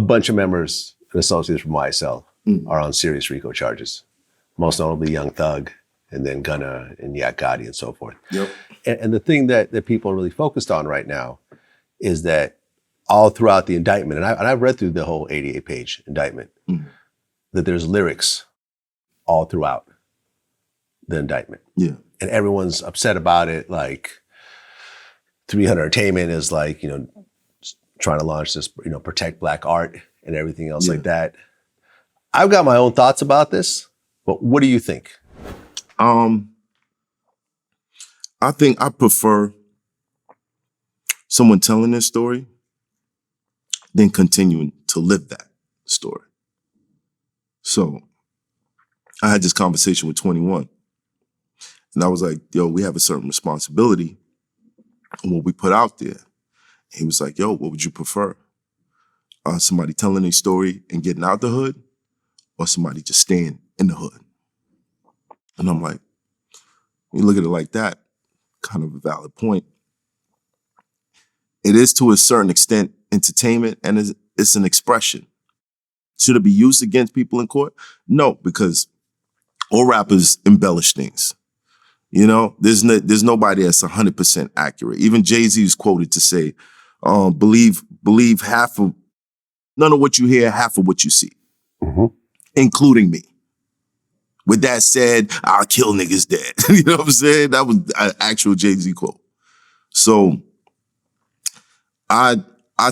bunch of members and associates from YSL are on serious RICO charges, most notably Young Thug, and then Gunna and Geechi Gotti and so forth. Yep. And the thing that people are really focused on right now is that all throughout the indictment, and I've read through the whole 88-page indictment, that there's lyrics all throughout the indictment. Yeah. And everyone's upset about it. Like 300 Entertainment is like, trying to launch this, protect Black art and everything else like that. I've got my own thoughts about this, but what do you think? I think I prefer someone telling their story than continuing to live that story. So I had this conversation with 21, and I was like, yo, we have a certain responsibility on what we put out there. And he was like, yo, what would you prefer? Somebody telling their story and getting out the hood, or somebody just staying in the hood? And I'm like, when you look at it like that, kind of a valid point. It is to a certain extent entertainment, and it's an expression. Should it be used against people in court? No, because all rappers embellish things. There's nobody that's 100% accurate. Even Jay-Z is quoted to say, believe none of what you hear, half of what you see, including me. With that said, I'll kill niggas dead. You know what I'm saying? That was an actual Jay-Z quote. So I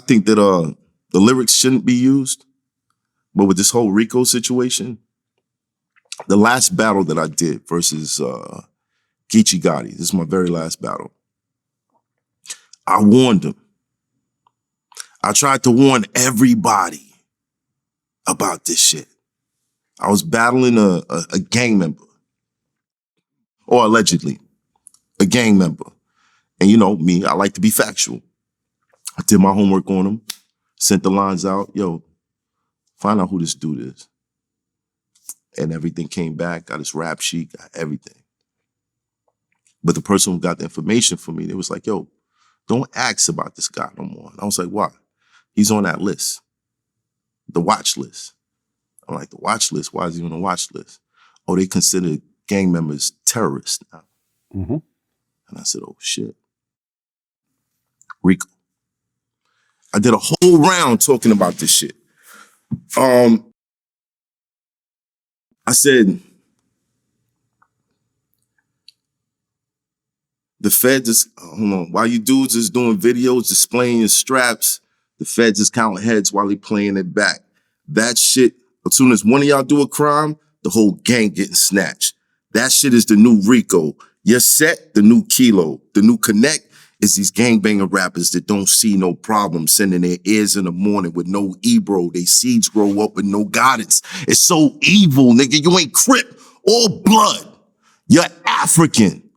think that the lyrics shouldn't be used, but with this whole RICO situation, the last battle that I did versus Geechi Gotti, this is my very last battle, I warned him. I tried to warn everybody about this shit. I was battling a gang member, or allegedly a gang member. And me, I like to be factual. I did my homework on him, sent the lines out, yo, find out who this dude is. And everything came back, got his rap sheet, got everything. But the person who got the information for me, they was like, yo, don't ask about this guy no more. And I was like, why? He's on that list, the watch list. I'm like, the watch list? Why is he on the watch list? Oh, they consider gang members terrorists now. And I said, oh, shit. RICO. I did a whole round talking about this shit. I said, the feds is, hold on, while you dudes is doing videos displaying your straps, the feds is counting heads while they playing it back. That shit, as soon as one of y'all do a crime, the whole gang getting snatched. That shit is the new RICO. Your set, the new Kilo. The new Connect is these gangbanger rappers that don't see no problem sending their ears in the morning with no Ebro. They seeds grow up with no guidance. It's so evil, nigga. You ain't Crip or blood. You're African.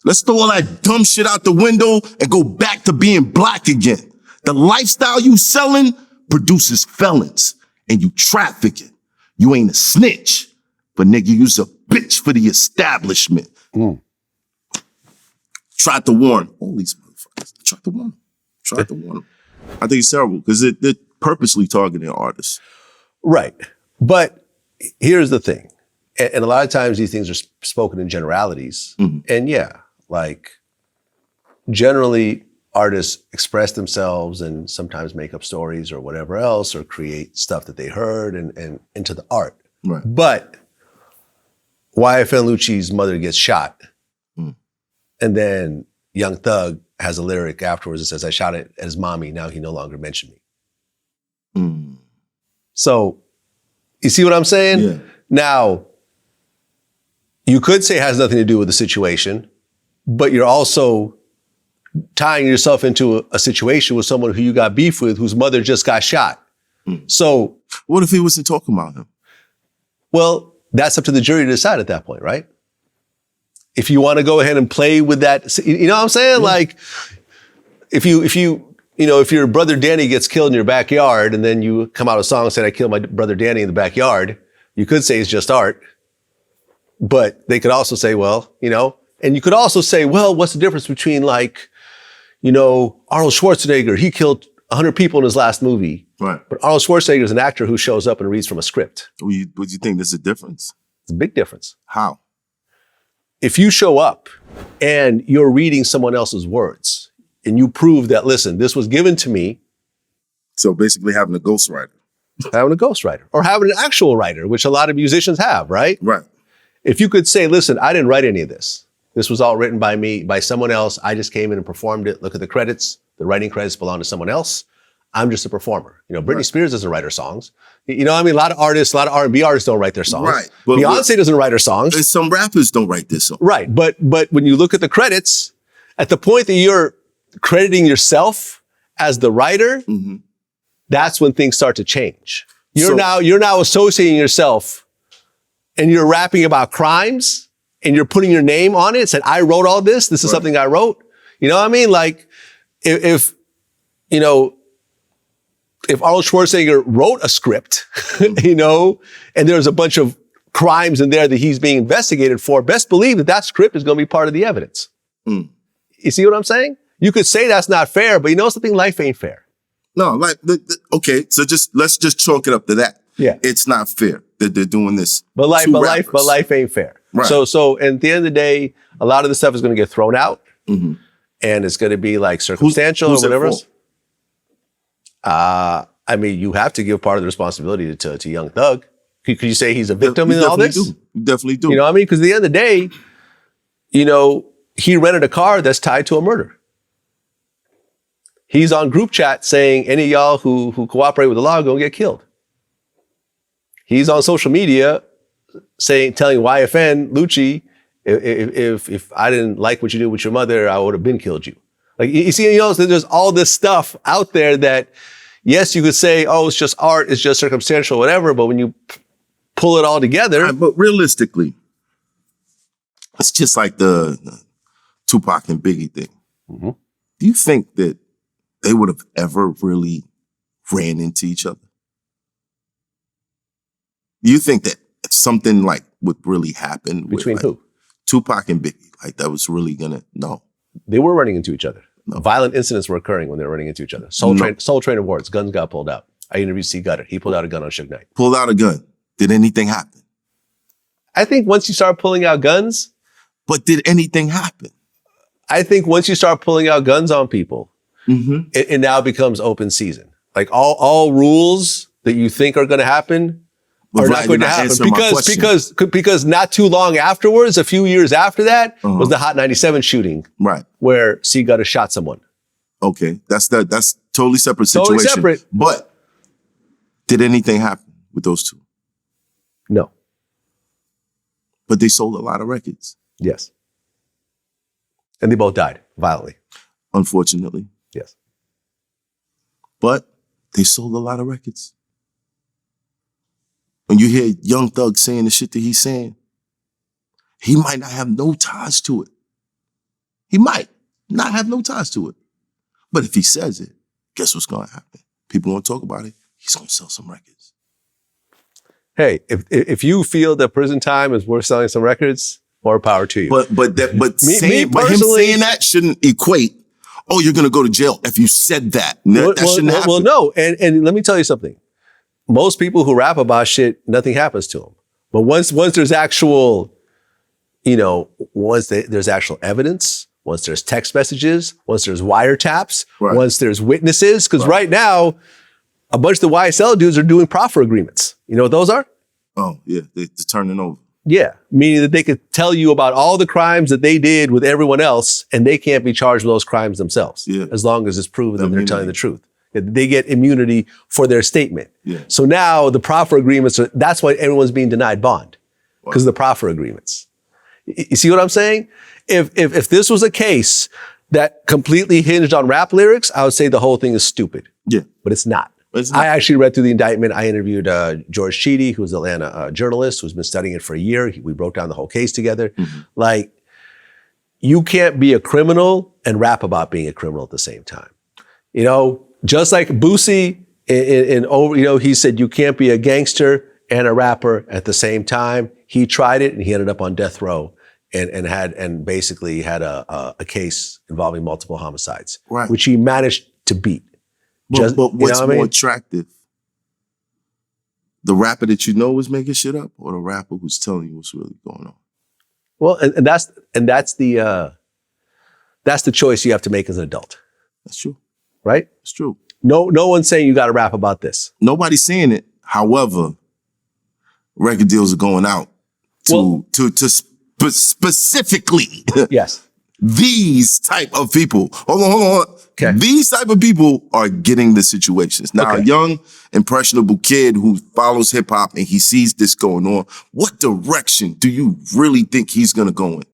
Let's throw all that dumb shit out the window and go back to being black again. The lifestyle you selling produces felons, and you trafficking. You ain't a snitch, but nigga, you's a bitch for the establishment. Tried to warn all these motherfuckers. Tried to warn them. I think it's terrible because they're purposely targeting artists. Right. But here's the thing. And a lot of times these things are spoken in generalities. And generally artists express themselves and sometimes make up stories or whatever else, or create stuff that they heard and into the art. Right. But YFN Lucci's mother gets shot. And then Young Thug has a lyric afterwards that says, I shot it at his mommy, now he no longer mentioned me. So, you see what I'm saying? Yeah. Now, you could say it has nothing to do with the situation, but you're also tying yourself into a situation with someone who you got beef with, whose mother just got shot. So, what if he wasn't talking about him? Well, that's up to the jury to decide at that point, right? If you want to go ahead and play with that, you know what I'm saying? Like, if your brother Danny gets killed in your backyard and then you come out with a song saying, I killed my brother Danny in the backyard, you could say it's just art. But they could also say, well, and you could also say, well, what's the difference between Arnold Schwarzenegger, he killed 100 people in his last movie. Right. But Arnold Schwarzenegger is an actor who shows up and reads from a script. Would you think there's a difference? It's a big difference. How? If you show up and you're reading someone else's words and you prove that, listen, this was given to me. So basically having a ghostwriter. Having a ghostwriter or having an actual writer, which a lot of musicians have, right? Right. If you could say, listen, I didn't write any of this. This was all written by me, by someone else. I just came in and performed it. Look at the credits. The writing credits belong to someone else. I'm just a performer. You know, Britney Spears doesn't write her songs. You know what I mean? A lot of artists, a lot of R&B artists don't write their songs. Right. But Beyonce doesn't write her songs. And some rappers don't write their songs. Right. But when you look at the credits, at the point that you're crediting yourself as the writer, that's when things start to change. You're now associating yourself and you're rapping about crimes and you're putting your name on it. Said, I wrote all this. This is something I wrote. You know what I mean? Like if Arnold Schwarzenegger wrote a script, you know, and there's a bunch of crimes in there that he's being investigated for, best believe that script is going to be part of the evidence. You see what I'm saying? You could say that's not fair, but you know something? Life ain't fair. No, like, okay, so let's just chalk it up to that. Yeah. It's not fair that they're doing this. But life ain't fair. Right. So at the end of the day, a lot of the stuff is going to get thrown out and it's going to be like circumstantial or whatever else. I mean, you have to give part of the responsibility to Young Thug. Could you say he's a victim in all this? You definitely do. You know what I mean? Because at the end of the day, you know, he rented a car that's tied to a murder. He's on group chat saying any of y'all who cooperate with the law are going to get killed. He's on social media telling YFN, Lucci, if I didn't like what you did with your mother, I would have been killed you. Like, you see, you know, there's all this stuff out there that, yes, you could say, oh, it's just art, it's just circumstantial, whatever, but when you pull it all together. But realistically, it's just like the Tupac and Biggie thing. Do you think that they would have ever really ran into each other? Do you think that something like would really happen between who? Tupac and Biggie, like that was really no. They were running into each other. No. Violent incidents were occurring when they were running into each other. Soul Train Awards, guns got pulled out. I interviewed C. Gutter. He pulled out a gun on Suge Knight. Pulled out a gun. Did anything happen? I think once you start pulling out guns. But did anything happen? I think once you start pulling out guns on people, it now becomes open season. Like all rules that you think are going to happen are not going to happen because not too long afterwards, a few years after that, was the Hot 97 shooting, right? Where C. Gutter shot someone. Okay, that's totally separate situation. Totally separate. But did anything happen with those two? No. But they sold a lot of records. Yes. And they both died violently. Unfortunately. Yes. But they sold a lot of records. When you hear Young Thug saying the shit that he's saying, he might not have no ties to it. He might not have no ties to it. But if he says it, guess what's going to happen? People going to talk about it. He's going to sell some records. Hey, if you feel that prison time is worth selling some records, more power to you. But him saying that shouldn't equate, oh, you're going to go to jail if you said that. That shouldn't happen. Well, no. And let me tell you something. Most people who rap about shit, nothing happens to them. But once there's actual, there's actual evidence, once there's text messages, once there's wiretaps, once there's witnesses, because right now, a bunch of the YSL dudes are doing proffer agreements. You know what those are? Oh, yeah. They're turning over. Yeah. Meaning that they could tell you about all the crimes that they did with everyone else, and they can't be charged with those crimes themselves. Yeah. As long as it's proven that they're telling the truth. They get immunity for their statement. Yeah. So now the proffer agreements, that's why everyone's being denied bond. Because of the proffer agreements. You see what I'm saying? If this was a case that completely hinged on rap lyrics, I would say the whole thing is stupid. Yeah. But it's not. I actually read through the indictment. I interviewed George Cheedy, who's an Atlanta journalist who's been studying it for a year. We broke down the whole case together. Like, you can't be a criminal and rap about being a criminal at the same time. Just like Boosie, he said you can't be a gangster and a rapper at the same time. He tried it and he ended up on death row and basically had a case involving multiple homicides, which he managed to beat. Just, But you what's know what I more mean? attractive? The rapper that you know is making shit up, or the rapper who's telling you what's really going on? Well, and that's the choice you have to make as an adult, That's true. right? That's true. No one's saying you got to rap about this. Nobody's saying it. However, record deals are going out to specifically Yes. these type of people. Hold on. Okay. These type of people are getting the situations. Now, Okay. a young, impressionable kid who follows hip hop and he sees this going on, what direction do you really think he's going to go in?